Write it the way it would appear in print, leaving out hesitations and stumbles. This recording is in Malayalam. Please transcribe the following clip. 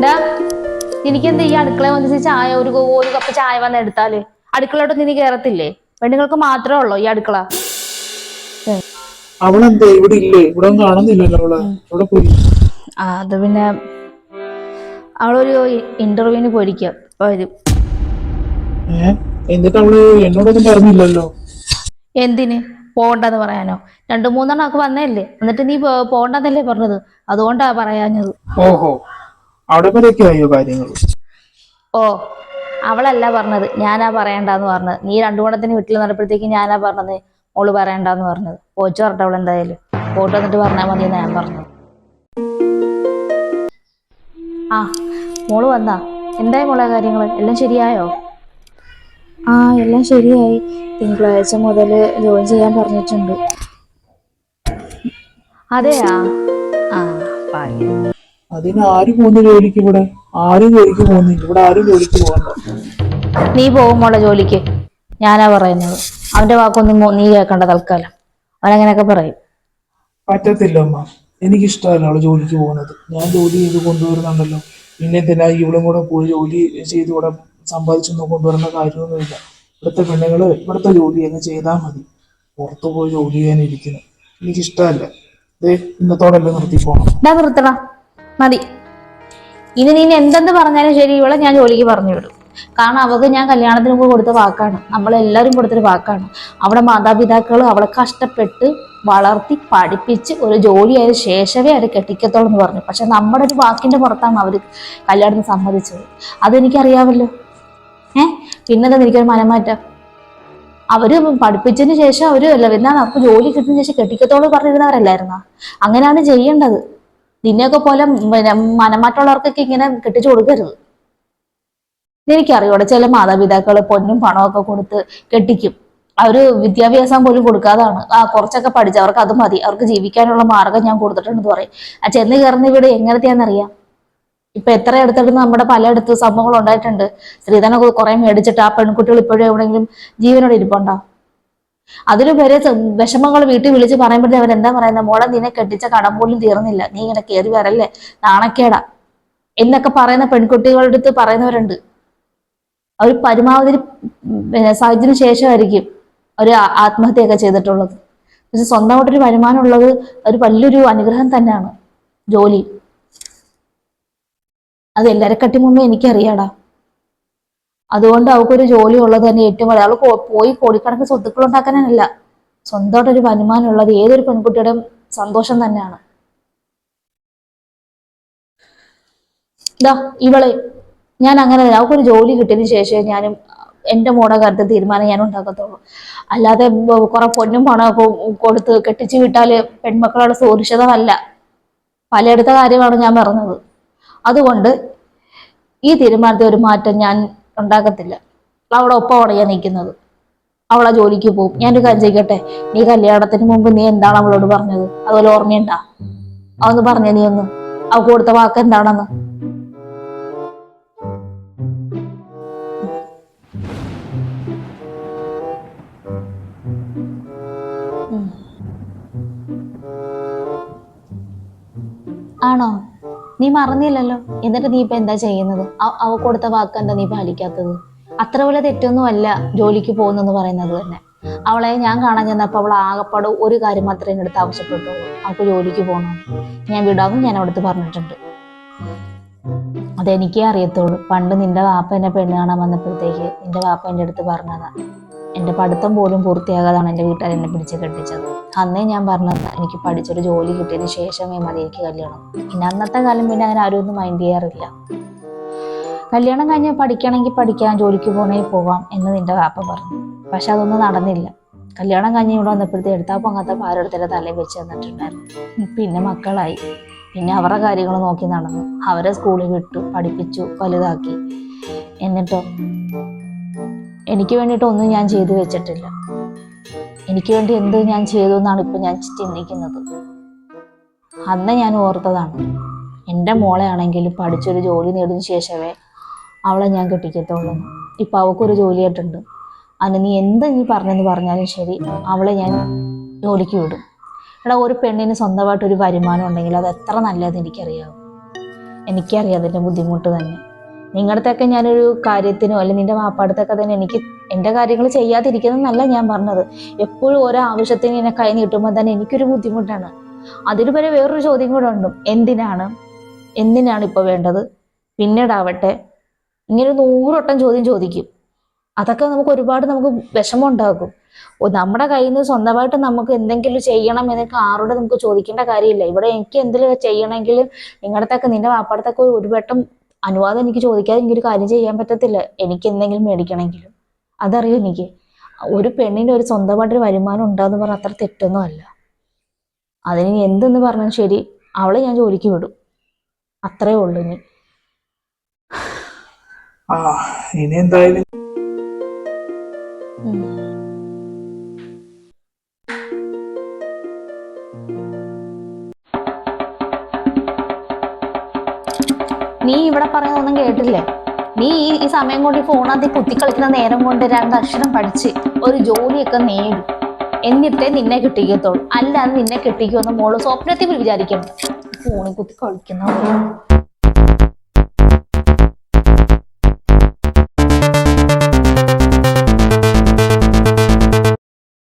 ഡാ എനിക്കെന്താ ഈ അടുക്കള വന്നിട്ട് ചായ ഒരു കപ്പ് ചായ വന്ന് എടുത്താല് അടുക്കളയോട്ടൊന്നും നീ കേറത്തില്ലേ? പെണ്ണുങ്ങൾക്ക് മാത്രമേ ഉള്ളൂ ഈ അടുക്കള. അവളെന്താ ഇവിടെ ഇല്ലേ? ഇവിടെ ഒന്നും കാണുന്നില്ലല്ലോ അവളെ. അവിടെ പോയി. അത് പിന്നെ അവളൊരു ഇന്റർവ്യൂവിന് പോയിരിക്കുക. ഇപ്പൊ വരും. എന്നിട്ട് അവള് എന്നോടൊന്നും പറഞ്ഞില്ലല്ലോ. എന്തിന് പോണ്ടെന്ന് പറയാനോ? 2-3 ആൾക്ക് വന്നല്ലേ, എന്നിട്ട് നീ പോണ്ടെന്നല്ലേ പറഞ്ഞത്? അതുകൊണ്ടാ പറയാഞ്ഞത്. ഓഹോ, അവിടെ വരെയൊക്കെ ആയോ കാര്യങ്ങൾ? ഓ, അവളല്ല പറഞ്ഞത്, ഞാനാ പറയണ്ടെന്ന് പറഞ്ഞത്. നീ 2 ഗുണത്തിന് വീട്ടിൽ നടപ്പോഴത്തേക്ക് ഞാനാ പറഞ്ഞത് മോള് പറയണ്ടെന്ന് പറഞ്ഞത്. പോച്ചു പറഞ്ഞിട്ട് അവൾ എന്തായാലും പോട്ട് വന്നിട്ട് പറഞ്ഞാൽ മതി എന്നാ ഞാൻ പറഞ്ഞത്. ആ, മോള് വന്നാ? എന്തായി മോളെ കാര്യങ്ങൾ എല്ലാം ശരിയായോ? ആ, എല്ലാം ശരിയായി. തിങ്കളാഴ്ച മുതൽ ജോയിൻ ചെയ്യാൻ പറഞ്ഞിട്ടുണ്ട്. അതെയാ? ആ, അതിന് ആര് പോകുന്നു ജോലിക്ക്? ഇവിടെ ആരും ജോലിക്ക് പോകുന്നില്ല. ഇവിടെ ആരും ജോലിക്ക് പോകണ്ട. നീ പോകും മോളെ ജോലിക്ക്. ഞാനാ പറയുന്നത്. അവന്റെ വാക്കൊന്നും നീ കേൾക്കണ്ട തൽക്കാലം. അവനങ്ങനെയൊക്കെ പറയും. പറ്റത്തില്ല അമ്മ, എനിക്കിഷ്ടമല്ല അവള് ജോലിക്ക് പോകുന്നത്. ഞാൻ ജോലി ചെയ്ത് കൊണ്ടുവരുന്നുണ്ടല്ലോ. പിന്നെ എന്തിനാ ഇവളും കൂടെ പോയി ജോലി ചെയ്ത് ഇവിടെ സമ്പാദിച്ചൊന്നും കൊണ്ടുവരേണ്ട കാര്യമൊന്നുമില്ല. ഇവിടുത്തെ പെണ്ണുങ്ങള് ഇവിടുത്തെ ജോലി അങ്ങ് ചെയ്താൽ മതി. പുറത്തു പോയി ജോലി ചെയ്യാനിരിക്കുന്നു എനിക്കിഷ്ടമല്ല. ഇന്നത്തോടെല്ലാം നിർത്തി പോകണം. നിർത്തണ മതി. ഇനി നീ എന്തെന്ന് പറഞ്ഞാലും ശരി, ഇവളെ ഞാൻ ജോലിക്ക് പറഞ്ഞു വിടും. കാരണം അവൾക്ക് ഞാൻ കല്യാണത്തിന് മുമ്പ് കൊടുത്ത വാക്കാണ്. നമ്മളെല്ലാവരും കൊടുത്തൊരു വാക്കാണ്. അവിടെ മാതാപിതാക്കൾ അവളെ കഷ്ടപ്പെട്ട് വളർത്തി പഠിപ്പിച്ച് ഒരു ജോലിയായ ശേഷമേ അവരെ കെട്ടിക്കത്തോളൂ എന്ന് പറഞ്ഞു. പക്ഷെ നമ്മുടെ ഒരു വാക്കിന്റെ പുറത്താണ് അവർ കല്യാണത്തിന് സമ്മതിച്ചത്. അതെനിക്കറിയാമല്ലോ. പിന്നെന്താ എനിക്കൊരു മനംമാറ്റം? അവര് പഠിപ്പിച്ചതിന് ശേഷം അവര് പിന്നെ നമുക്ക് ജോലി കിട്ടുന്ന ശേഷം കെട്ടിക്കത്തോളം പറഞ്ഞിരുന്നവരല്ലായിരുന്നോ? അങ്ങനെയാണ് ചെയ്യേണ്ടത്. നിന്നെയൊക്കെ പോലെ മനംമാറ്റമുള്ളവർക്കൊക്കെ ഇങ്ങനെ കെട്ടിച്ചു കൊടുക്കരുത്. എനിക്കറിയോടെ ചില മാതാപിതാക്കള് പൊന്നും പണമൊക്കെ കൊടുത്ത് കെട്ടിക്കും. അവര് വിദ്യാഭ്യാസം പോലും കൊടുക്കാതാണ്. കുറച്ചൊക്കെ പഠിച്ച് അവർക്ക് അത് മതി, അവർക്ക് ജീവിക്കാനുള്ള മാർഗം ഞാൻ കൊടുത്തിട്ടുണ്ടെന്ന് പറയും. ചെന്ന് കയറുന്ന വീട് എങ്ങനത്തെയാണെന്നറിയാം. ഇപ്പൊ എത്ര ഇടത്തിട്ട് നമ്മുടെ പലയിടത്ത് സംഭവങ്ങൾ ഉണ്ടായിട്ടുണ്ട്. സ്ത്രീധനം കുറെ മേടിച്ചിട്ട് ആ പെൺകുട്ടികൾ ഇപ്പോഴും എവിടെയെങ്കിലും ജീവനോടെ ഇരിപ്പുണ്ടോ? അതിനു വരെ വിഷമങ്ങൾ വീട്ടിൽ വിളിച്ച് പറയുമ്പോഴേ അവരെന്താ പറയുന്നത്? മോളെ, നിന്നെ കെട്ടിച്ച കടം പോലും തീർന്നില്ല, നീ ഇങ്ങനെ കയറി വരല്ലേ, നാണക്കേടാ എന്നൊക്കെ പറയുന്ന പെൺകുട്ടികളുടെ അടുത്ത് പറയുന്നവരുണ്ട്. അവർ പരമാവധി സാഹചര്യത്തിന് ശേഷമായിരിക്കും അവർ ആത്മഹത്യയൊക്കെ ചെയ്തിട്ടുള്ളത്. പക്ഷെ സ്വന്തമായിട്ടൊരു വരുമാനം ഉള്ളത് ഒരു വലിയൊരു അനുഗ്രഹം തന്നെയാണ്. ജോലി അത് എല്ലാരെക്കാട്ടി മുമ്പേ എനിക്കറിയാടാ. അതുകൊണ്ട് അവൾക്കൊരു ജോലി ഉള്ളത് തന്നെ ഏറ്റവും വലിയ. അവൾ പോയി കോടിക്കണക്കിന് സ്വത്തുക്കൾ ഉണ്ടാക്കാനല്ല, സ്വന്തമായിട്ടൊരു വരുമാനം ഉള്ളത് ഏതൊരു പെൺകുട്ടിയുടെയും സന്തോഷം തന്നെയാണ്. ഇവളെ ഞാൻ അങ്ങനെ അവൾക്കൊരു ജോലി കിട്ടിയതിന് ശേഷം ഞാനും എൻ്റെ മോടെ കാര്യത്തിൽ തീരുമാനം ഞാൻ ഉണ്ടാക്കത്തുള്ളൂ. അല്ലാതെ കുറെ പൊന്നും പണമൊക്കെ കൊടുത്ത് കെട്ടിച്ചു വിട്ടാല് പെൺമക്കളുടെ സുരക്ഷിതമല്ല. പലയിടത്ത കാര്യമാണ് ഞാൻ പറഞ്ഞത്. അതുകൊണ്ട് ഈ തീരുമാനത്തിൽ ഒരു മാറ്റം ഞാൻ ഉണ്ടാക്കത്തില്ല. അവളെ ഒപ്പമാണ് ഞാൻ നിൽക്കുന്നത്. അവളെ ജോലിക്ക് പോകും. ഞാനൊരു കാര്യം ചെയ്യട്ടെ, നീ കല്യാണത്തിന് മുമ്പ് നീ എന്താണ് അവളോട് പറഞ്ഞത്? അതുപോലെ ഓർമ്മയുണ്ടാ? അതൊന്ന് പറഞ്ഞേ നീ ഒന്ന്. അവൾക്ക് കൊടുത്ത വാക്ക് എന്താണെന്ന്. ആണോ? നീ മറന്നില്ലല്ലോ. എന്നിട്ട് നീ ഇപ്പൊ എന്താ ചെയ്യുന്നത്? അവ കൊടുത്ത വാക്ക് എന്താ നീ പാലിക്കാത്തത്? അത്ര വലിയ തെറ്റൊന്നും അല്ല ജോലിക്ക് പോകുന്നെന്ന് പറയുന്നത് തന്നെ. അവളെ ഞാൻ കാണാൻ ചെന്നപ്പോൾ അവൾ ആകപ്പാട് ഒരു കാര്യം മാത്രമേ എൻ്റെ അടുത്ത് ആവശ്യപ്പെട്ടുള്ളൂ, അവൾക്ക് ജോലിക്ക് പോകണം. ഞാൻ വിടാമെന്ന് ഞാൻ അവിടുത്തെ പറഞ്ഞിട്ടുണ്ട്. അതെനിക്കേ അറിയത്തുള്ളൂ. പണ്ട് നിന്റെ വാപ്പ എന്നെ പെണ്ണ് കാണാൻ വന്നപ്പോഴത്തേക്ക് നിന്റെ വാപ്പ എൻ്റെ അടുത്ത് പറഞ്ഞതാ. എൻ്റെ പഠിത്തം പോലും പൂർത്തിയാകാതാണ് എൻ്റെ വീട്ടുകാർ എന്നെ പിടിച്ച് കെട്ടിച്ചത്. അന്നേ ഞാൻ പറഞ്ഞത് എനിക്ക് പഠിച്ചൊരു ജോലി കിട്ടിയതിന് ശേഷമേ മതി എനിക്ക് കല്യാണം. പിന്നെ അന്നത്തെ കാലം പിന്നെ അങ്ങനെ ആരും ഒന്നും മൈൻഡ് ചെയ്യാറില്ല. കല്യാണം കഴിഞ്ഞ് പഠിക്കണമെങ്കിൽ പഠിക്കാം, ജോലിക്ക് പോകണമെങ്കിൽ പോവാം എന്ന് നിന്റെ വാപ്പ പറഞ്ഞു. പക്ഷെ അതൊന്നും നടന്നില്ല. കല്യാണം കഴിഞ്ഞ് ഇവിടെ വന്നപ്പോഴത്തേക്ക് എടുത്താൽ പൊങ്ങാത്ത പാരെടുത്തിട്ട് തലയിൽ വെച്ച് തന്നിട്ടുണ്ടായിരുന്നു. പിന്നെ മക്കളായി. പിന്നെ അവരുടെ കാര്യങ്ങൾ നോക്കി നടന്നു. അവരെ സ്കൂളിൽ വിട്ടു, പഠിപ്പിച്ചു, വലുതാക്കി. എന്നിട്ടോ എനിക്ക് വേണ്ടിയിട്ട് ഒന്നും ഞാൻ ചെയ്തു വെച്ചിട്ടില്ല. എനിക്ക് വേണ്ടി എന്ത് ഞാൻ ചെയ്തു എന്നാണ് ഇപ്പൊ ഞാൻ ചിന്തിക്കുന്നത്. അന്ന് ഞാൻ ഓർത്തതാണ്, എൻ്റെ മോളെ ആണെങ്കിലും പഠിച്ചൊരു ജോലി നേടിയതിനു ശേഷമേ അവളെ ഞാൻ കെട്ടിക്കത്തുള്ളൂ. ഇപ്പൊ അവൾക്കൊരു ജോലിയായിട്ടുണ്ട്. അതിന് നീ എന്ത് നീ പറഞ്ഞെന്ന് പറഞ്ഞാലും ശരി, അവളെ ഞാൻ ജോലിക്ക് വിടും. എടാ, ഒരു പെണ്ണിന് സ്വന്തമായിട്ടൊരു വരുമാനം ഉണ്ടെങ്കിൽ അത് എത്ര നല്ലതെന്ന് എനിക്കറിയാവും. എനിക്കറിയാം അതിൻ്റെ ബുദ്ധിമുട്ട് തന്നെ. നിങ്ങളുടെയൊക്കെ ഞാനൊരു കാര്യത്തിനോ അല്ലെങ്കിൽ നിന്റെ വാപ്പാടത്തൊക്കെ തന്നെ എനിക്ക് എൻ്റെ കാര്യങ്ങൾ ചെയ്യാതിരിക്കുന്നതെന്നല്ല ഞാൻ പറഞ്ഞത്. എപ്പോഴും ഓരോ ആവശ്യത്തിന് എന്നെ കൈ നീട്ടുമ്പോൾ തന്നെ എനിക്കൊരു ബുദ്ധിമുട്ടാണ്. അതിനുപരി വേറൊരു ചോദ്യം കൂടെ ഉണ്ട്. എന്തിനാണ് ഇപ്പോൾ വേണ്ടത്, പിന്നീടാവട്ടെ, ഇങ്ങനെ 100 വട്ടം ചോദ്യം ചോദിക്കും. അതൊക്കെ നമുക്ക് വിഷമം ഉണ്ടാകും. നമ്മുടെ കയ്യിൽ നിന്ന് സ്വന്തമായിട്ട് നമുക്ക് എന്തെങ്കിലും ചെയ്യണം എന്നൊക്കെ ആരോട് നമുക്ക് ചോദിക്കേണ്ട കാര്യമില്ല. ഇവിടെ എനിക്ക് എന്തെങ്കിലും ചെയ്യണമെങ്കിൽ നിങ്ങളുടെയൊക്കെ നിന്റെ വാപ്പാടത്തൊക്കെ ഒരു വട്ടം അനുവാദം എനിക്ക് ചോദിക്കാതെ എനിക്കൊരു കാര്യം ചെയ്യാൻ പറ്റത്തില്ല. എനിക്ക് എന്തെങ്കിലും മേടിക്കണമെങ്കിലും അതറിയോ എനിക്ക്. ഒരു പെണ്ണിന് ഒരു സ്വന്തമായിട്ടൊരു വരുമാനം ഉണ്ടാന്ന് പറഞ്ഞാൽ അത്ര തെറ്റൊന്നും അല്ല. അതിന് എന്തെന്ന് പറഞ്ഞാൽ ശരി, അവളെ ഞാൻ ജോലിക്ക് വിടും, അത്രേ ഉള്ളൂ. ഇനി എന്തായാലും നീ ഇവിടെ പറയുന്നൊന്നും കേട്ടില്ലേ? നീ ഈ സമയം കൊണ്ട് ഈ ഫോണാത്തി കുത്തിക്കളിക്കുന്ന നേരം കൊണ്ട് 2 അക്ഷരം പഠിച്ച് ഒരു ജോലിയൊക്കെ നേടും, എന്നിട്ടേ നിന്നെ കെട്ടിക്കത്തുള്ളൂ. അല്ലാതെ നിന്നെ കെട്ടിക്കുമെന്ന് മോള് സ്വപ്നത്തിൽ വിചാരിക്കണ്ട. ഫോണിൽ കുത്തി കളിക്കുന്ന